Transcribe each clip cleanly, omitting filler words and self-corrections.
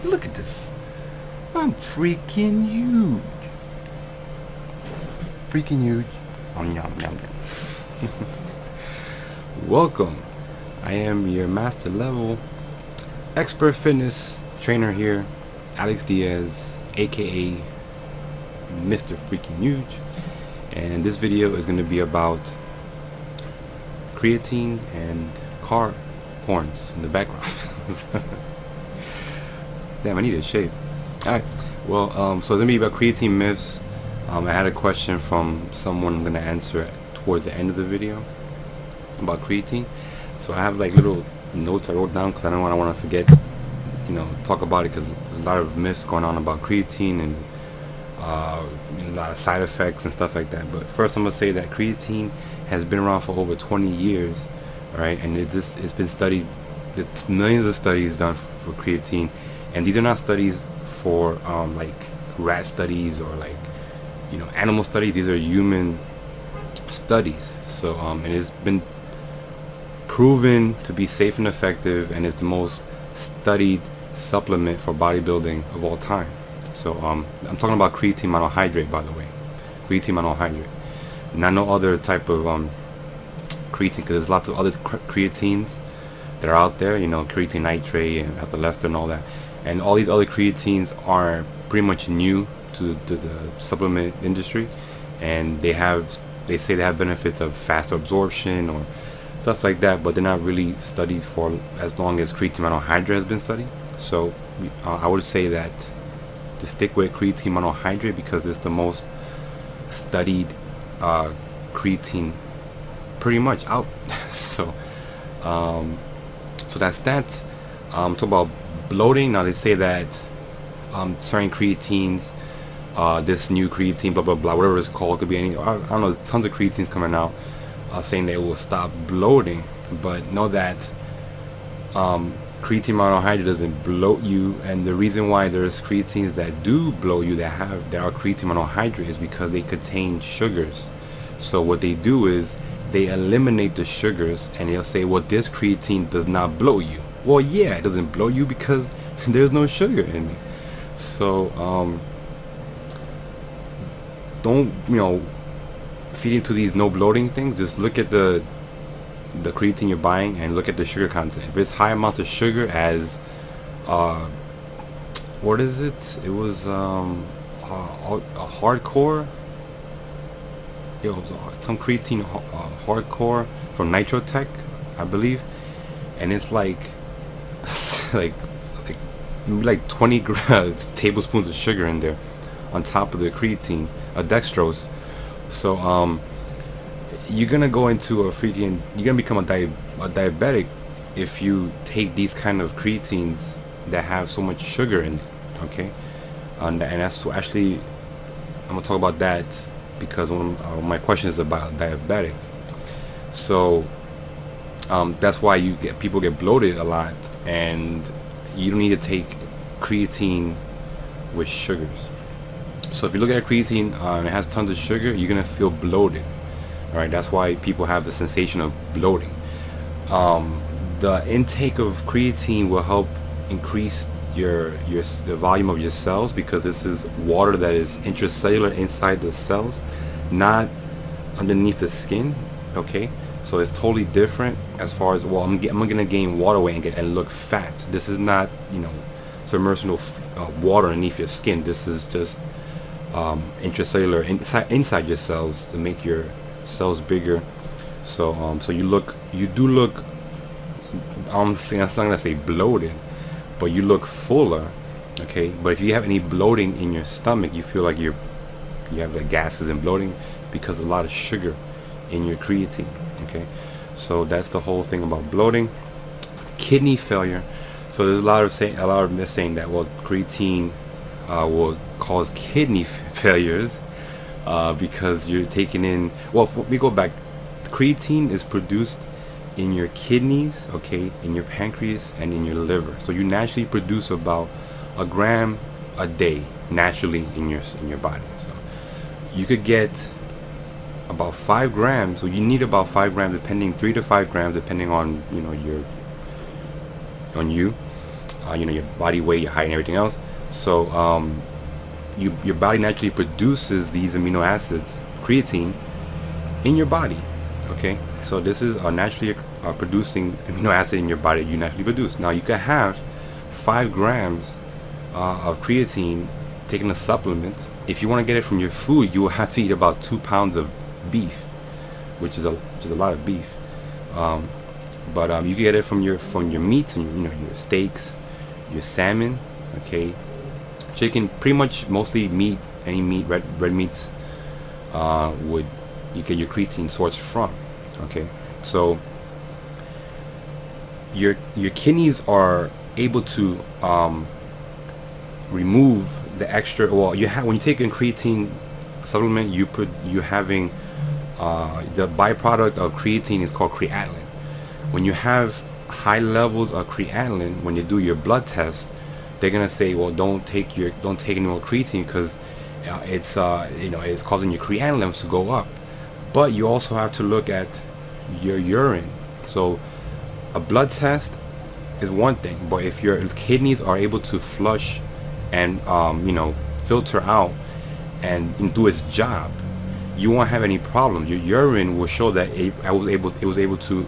Look at this. I'm freaking huge. Freaking huge. Oh, yum, yum, yum. Welcome. I am your master level expert fitness trainer here, Alex Diaz, aka Mr. Freaking Huge. And this video is going to be about creatine and car horns in the background. Damn, I need a shave. Alright, well, so it's going to be about creatine myths. I had a question from someone I'm going to answer towards the end of the video about creatine. So I have like little notes I wrote down because I don't want to forget, talk about it, because there's a lot of myths going on about creatine and a lot of side effects and stuff like that. But first I'm going to say that creatine has been around for over 20 years, alright, and it's been studied. It's millions of studies done for creatine, and these are not studies for like rat studies or like animal studies. These are human studies. So and it's been proven to be safe and effective, and it's the most studied supplement for bodybuilding of all time. So I'm talking about creatine monohydrate, by the way. Creatine monohydrate, not no other type of creatine, because there's lots of other creatines that are out there, creatine nitrate and epilester and all that, and all these other creatines are pretty much new to the supplement industry, and they say they have benefits of faster absorption or stuff like that, but they're not really studied for as long as creatine monohydrate has been studied. So I would say that to stick with creatine monohydrate because it's the most studied creatine pretty much out. So that's that. Talk about bloating. Now they say that certain creatines, this new creatine, blah blah blah, whatever it's called, could be any, I don't know, tons of creatines coming out saying they will stop bloating. But know that creatine monohydrate doesn't bloat you, and the reason why there's creatines that do bloat you that are creatine monohydrate is because they contain sugars. So what they do is they eliminate the sugars, and they'll say, well, this creatine does not bloat you. Well, yeah, it doesn't bloat you because there's no sugar in it. So don't feed into these no bloating things. Just look at the creatine you're buying and look at the sugar content. If it's high amounts of sugar, as what is it? It was a hardcore. It was some creatine hardcore from Nitrotech, I believe, and it's like like 20 tablespoons of sugar in there on top of the creatine, dextrose. So you're gonna go into you're gonna become a diabetic if you take these kind of creatines that have so much sugar in it. Okay, and that's actually, I'm gonna talk about that because one of my questions is about diabetic. So that's why people get bloated a lot, and you don't need to take creatine with sugars. So if you look at creatine and it has tons of sugar, you're gonna feel bloated. All right, that's why people have the sensation of bloating. The intake of creatine will help increase the volume of your cells, because this is water that is intracellular inside the cells, not underneath the skin. Okay, so it's totally different as far as, well, I'm gonna gain water weight and look fat. This is not submersible water underneath your skin. This is just intracellular inside your cells to make your cells bigger. So so you do look, I'm not gonna say bloated, but you look fuller. Okay, but if you have any bloating in your stomach, you feel like you have like gases and bloating because of a lot of sugar in your creatine. Okay, so that's the whole thing about bloating. Kidney failure. So there's a lot of myths saying that, well, creatine will cause kidney failures because you're taking in, well, we go back, creatine is produced in your kidneys, okay, in your pancreas, and in your liver. So you naturally produce about a gram a day naturally in your body. So you could get about 5 grams, so you need about 5 grams, depending, 3 to 5 grams, depending on you your body weight, your height, and everything else. So your body naturally produces these amino acids, creatine, in your body. Okay, so this is a naturally producing amino acid in your body you naturally produce. Now you can have 5 grams of creatine taking a supplement. If you want to get it from your food, you will have to eat about 2 pounds of beef, which is a lot of beef. But you can get it from your meats and your steaks, your salmon, okay, chicken, pretty much mostly meat, any meat, red meats, would you get your creatine source from. Okay, so your kidneys are able to remove the extra. Well, when you take a creatine supplement, you're having the byproduct of creatine is called creatinine. When you have high levels of creatinine, when you do your blood test, they're gonna say, well, don't take any more creatine because it's causing your creatinine levels to go up. But you also have to look at your urine. So a blood test is one thing, but if your kidneys are able to flush and filter out and do its job, you won't have any problems. Your urine will show that it was able to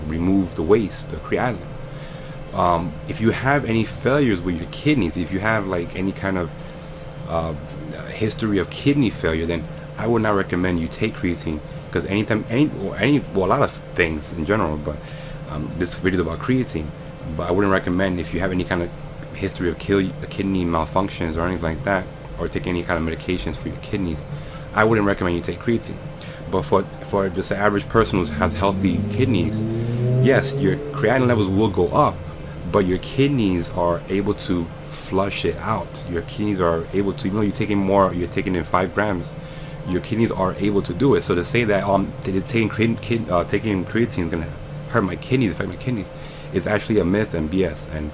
remove the waste, the creatinine. If you have any failures with your kidneys, if you have like any kind of history of kidney failure, then I would not recommend you take creatine, because a lot of things in general, but this video is about creatine. But I wouldn't recommend, if you have any kind of history of kidney malfunctions or anything like that, or take any kind of medications for your kidneys, I wouldn't recommend you take creatine. But for just an average person who has healthy kidneys, yes, your creatinine levels will go up, but your kidneys are able to flush it out. Your kidneys are able to, even though you're taking in 5 grams, your kidneys are able to do it. So to say that taking creatine is going to hurt my kidneys, affect my kidneys, is actually a myth and BS. And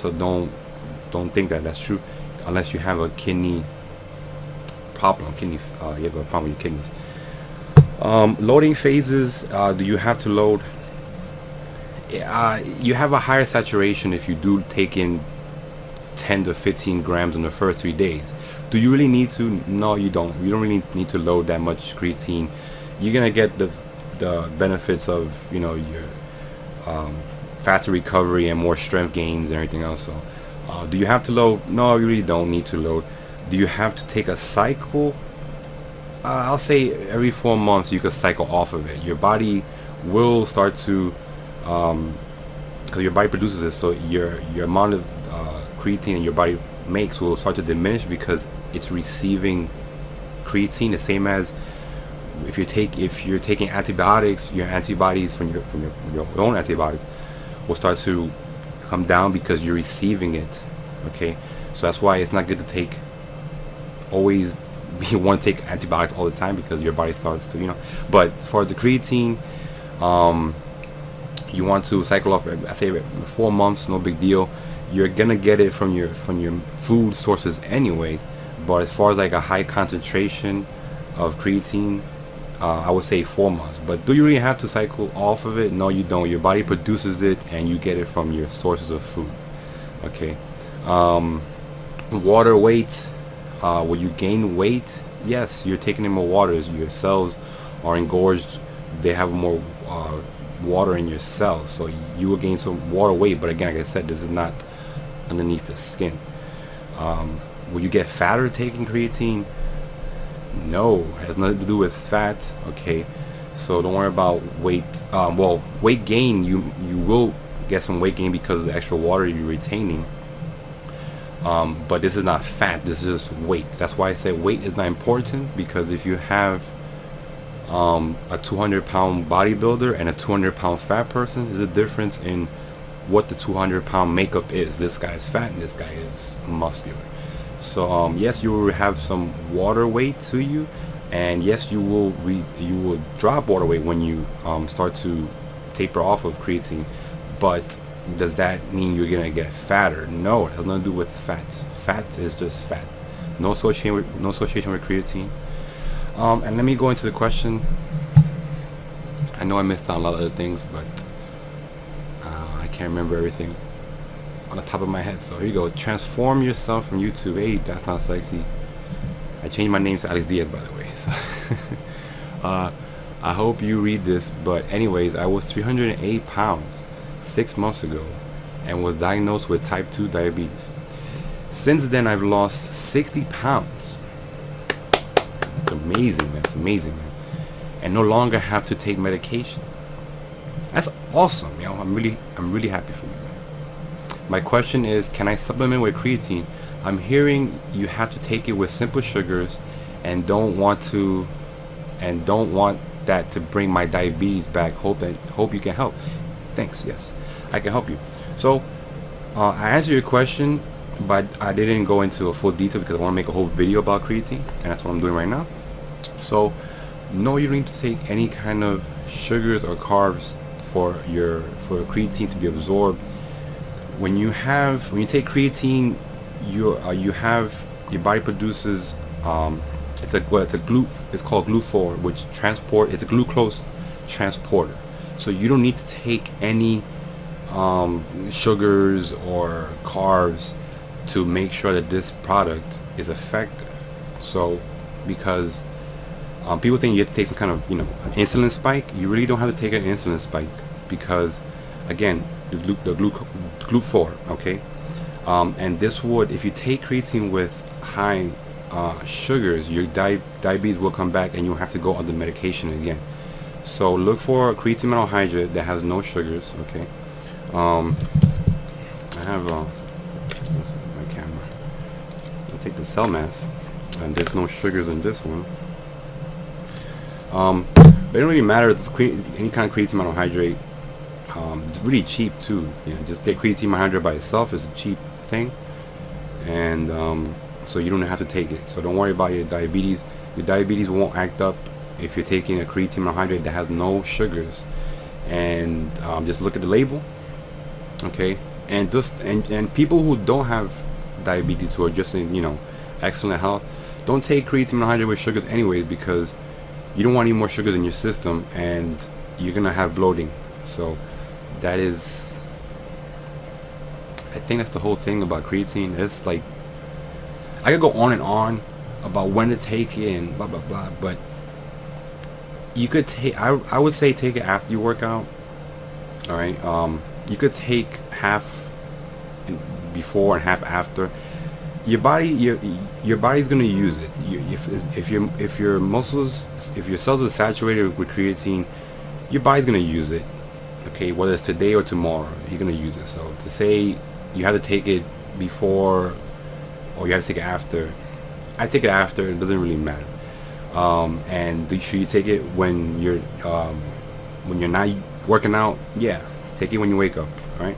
so don't think that that's true, unless you have a kidney problem. You have a problem with your kidneys. Loading phases. Do you have to load? You have a higher saturation if you do take in 10 to 15 grams in the first 3 days. Do you really need to? No, you don't. You don't really need to load that much creatine. You're gonna get the benefits of your faster recovery and more strength gains and everything else. So do you have to load? No, you really don't need to load. Do you have to take a cycle? I'll say every 4 months you could cycle off of it. Your body will start to, because your body produces it, so your amount of creatine your body makes will start to diminish because it's receiving creatine, the same as if you're taking antibiotics. Your antibodies from your own antibodies will start to come down because you're receiving it. Okay, so that's why it's not good to take you want to take antibiotics all the time, because your body starts to But as far as the creatine, you want to cycle off, I say 4 months, no big deal. You're gonna get it from your food sources anyways. But as far as like a high concentration of creatine, I would say 4 months. But do you really have to cycle off of it? No, you don't. Your body produces it and you get it from your sources of food. Okay. Water weight. Will you gain weight? Yes, you're taking in more water. Your cells are engorged. They have more water in your cells, so you will gain some water weight. But again, like I said, this is not underneath the skin. Will you get fatter taking creatine? No, it has nothing to do with fat. Okay, so don't worry about weight. Well, weight gain, you will get some weight gain because of the extra water you're retaining. But this is not fat, this is just weight. That's why I say weight is not important, because if you have a 200-pound bodybuilder and a 200-pound fat person, there's a difference in what the 200-pound makeup is. This guy's fat and this guy is muscular. So yes, you will have some water weight to you, and yes, you will drop water weight when you start to taper off of creatine. But does that mean you're gonna get fatter? No, it has nothing to do with fat. Fat is just fat. No association with creatine. And let me go into the question. I know I missed out on a lot of other things, but I can't remember everything. on the top of my head. So here you go. Transform yourself from YouTube. Hey, that's not sexy. I changed my name to Alex Diaz, by the way. So I hope you read this. But anyways, I was 308 pounds 6 months ago and was diagnosed with type 2 diabetes. Since then, I've lost 60 pounds. That's amazing. That's amazing, man. And no longer have to take medication. That's awesome, yo. I'm really happy for you, man. My question is, can I supplement with creatine? I'm hearing you have to take it with simple sugars and don't want that to bring my diabetes back. Hope you can help. Thanks. Yes, I can help you. So I answered your question, but I didn't go into a full detail because I want to make a whole video about creatine, and that's what I'm doing right now. So no, you don't need to take any kind of sugars or carbs for creatine to be absorbed. When you take creatine, your body produces it's called GLUT4, which it's a glucose transporter. So you don't need to take any sugars or carbs to make sure that this product is effective. So because people think you have to take some kind of an insulin spike, you really don't have to take an insulin spike because again the GLUT4, okay, and this would, if you take creatine with high sugars, your diabetes will come back and you'll have to go on the medication again. So look for creatine monohydrate that has no sugars, okay. I have my camera. I'll take the cell mass, and there's no sugars in this one. But it don't really matter. It's any kind of creatine monohydrate. It's really cheap too. Just get creatine monohydrate by itself. It's a cheap thing, and so you don't have to take it. So don't worry about your diabetes. Your diabetes won't act up if you're taking a creatine monohydrate that has no sugars. And just look at the label, okay? And and people who don't have diabetes, who are just in excellent health, don't take creatine monohydrate with sugars anyways, because you don't want any more sugars in your system and you're gonna have bloating. So that is, I think that's the whole thing about creatine. It's like, I could go on and on about when to take it and blah blah blah, but you could take, I would say take it after you work out. All right, you could take half before and half after. Your body's gonna use it. If your muscles, if your cells are saturated with creatine, your body's gonna use it. Okay, whether it's today or tomorrow, you're gonna use it. So to say you have to take it before or you have to take it after, I take it after. It doesn't really matter. And should you take it when you're not working out? Yeah, take it when you wake up. All right.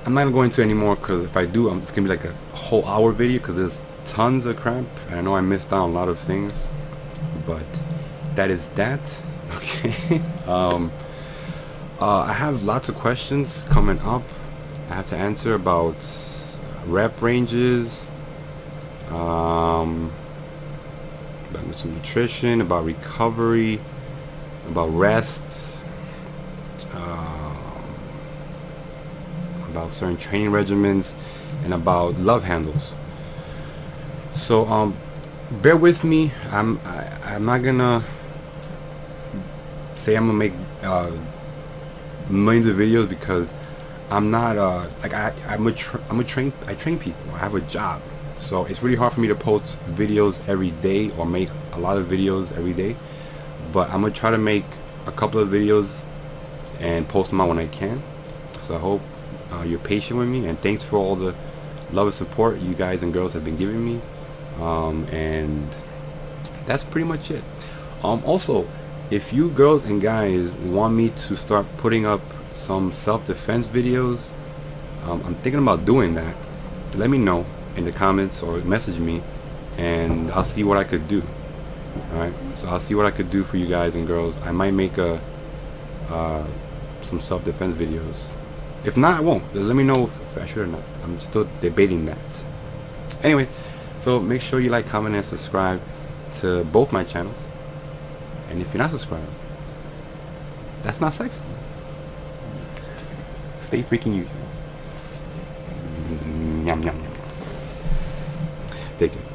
I'm not gonna go into it anymore because if I do, it's gonna be like a whole hour video because there's tons of crap and I know I missed out on a lot of things, but that is that. Okay. I have lots of questions coming up I have to answer about rep ranges, about some nutrition, about recovery, about rest, about certain training regimens, and about love handles. So bear with me. I'm not gonna say I'm gonna make millions of videos because I'm not I train people. I have a job, so it's really hard for me to post videos every day or make a lot of videos every day. But I'm gonna try to make a couple of videos and post them out when I can. So I hope you're patient with me, and thanks for all the love and support you guys and girls have been giving me. And that's pretty much it. Also, if you girls and guys want me to start putting up some self-defense videos, I'm thinking about doing that. Let me know in the comments or message me, and I'll see what I could do. Alright, so I'll see what I could do for you guys and girls. I might make some self-defense videos. If not, I won't. Just let me know if I should or not. I'm still debating that. Anyway, so make sure you like, comment, and subscribe to both my channels. And if you're not subscribed, that's not sexy. Stay freaking usual. Yum, yum, yum. Take it.